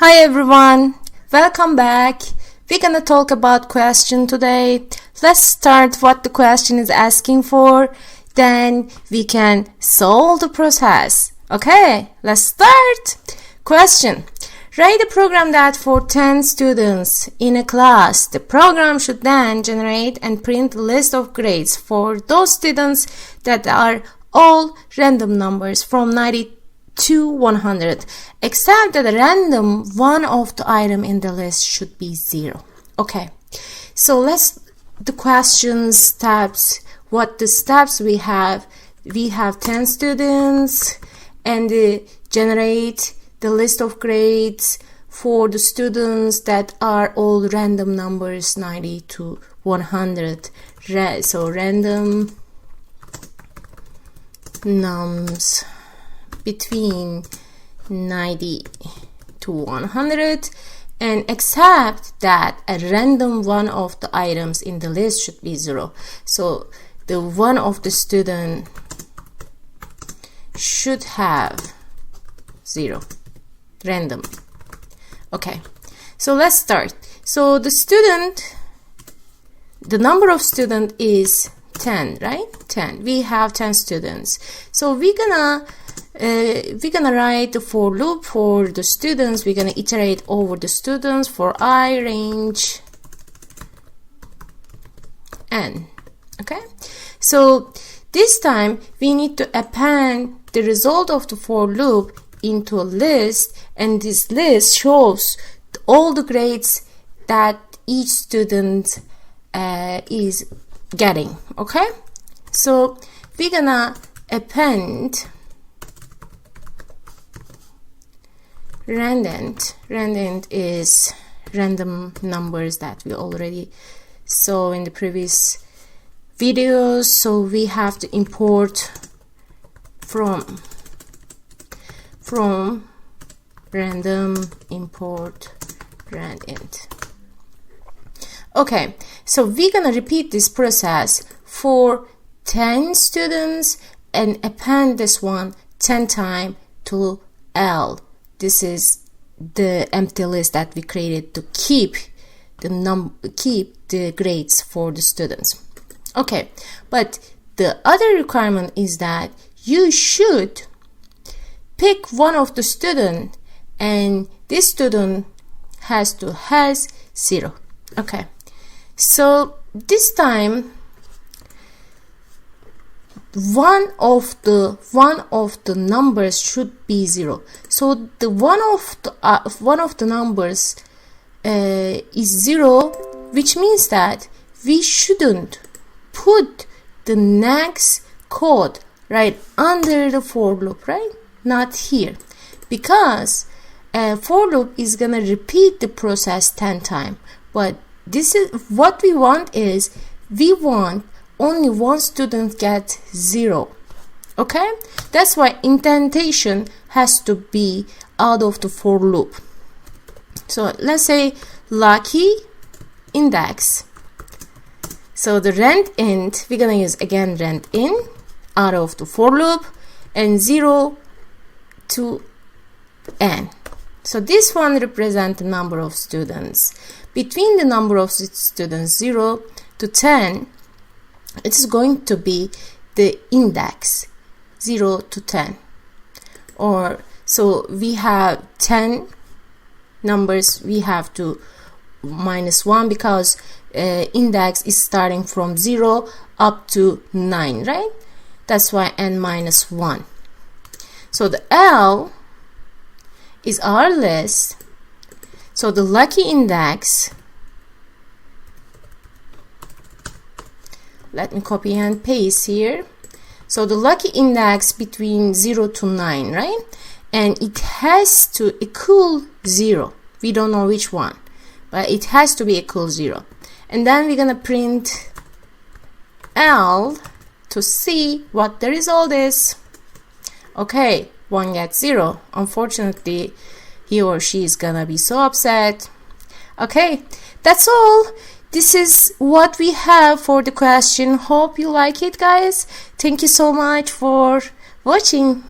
Hi everyone, welcome back. We're gonna talk about question today. Let's start what the question is asking for, then we can solve the process. Okay, let's start. Question: write a program that for 10 students in a class, the program should then generate and print a list of grades for those students that are all random numbers from 90 to 100, except that the random one of the item in the list should be 0. Okay, so the question steps, what the steps we have 10 students and generate the list of grades for the students that are all random numbers 90 to 100. So random nums between 90 to 100, and accept that a random one of the items in the list should be 0. So the one of the student should have 0, random. Okay, so let's start. So the number of student is 10, right? 10. We have 10 students. So we're gonna write the for loop for the students. We're gonna iterate over the students for I range n. Okay, so this time we need to append the result of the for loop into a list, and this list shows all the grades that each student is getting. Okay, so we're gonna append random is random numbers that we already saw in the previous videos. So we have to import from random import randint. Okay, so we're gonna repeat this process for 10 students and append this one 10 times to L. This is the empty list that we created to keep the grades for the students. Okay, but the other requirement is that you should pick one of the student, and this student has 0. Okay, so this time one of the numbers should be 0. So the one of the numbers is 0, which means that we shouldn't put the next code right under the for loop, right? Not here, because for loop is gonna repeat the process 10 times. But this is what we want, is we want only one student get 0. Okay, that's why indentation has to be out of the for loop. So let's say lucky index. So the randint, we're gonna use again randint out of the for loop, and 0 to n. So this one represents the number of students. Between the number of students 0 to 10, it is going to be the index 0 to 10. Or so we have 10 numbers, we have to minus 1, because index is starting from 0 up to 9, right? That's why n minus 1. So the L is our list. So the lucky index, let me copy and paste here. So the lucky index between 0 to 9, right? And it has to equal 0. We don't know which one, but it has to be equal 0. And then we're gonna print L to see what the result is. Okay, 1 gets 0. Unfortunately, he or she is gonna be so upset. Okay, that's all. This is what we have for the question. Hope you like it, guys. Thank you so much for watching.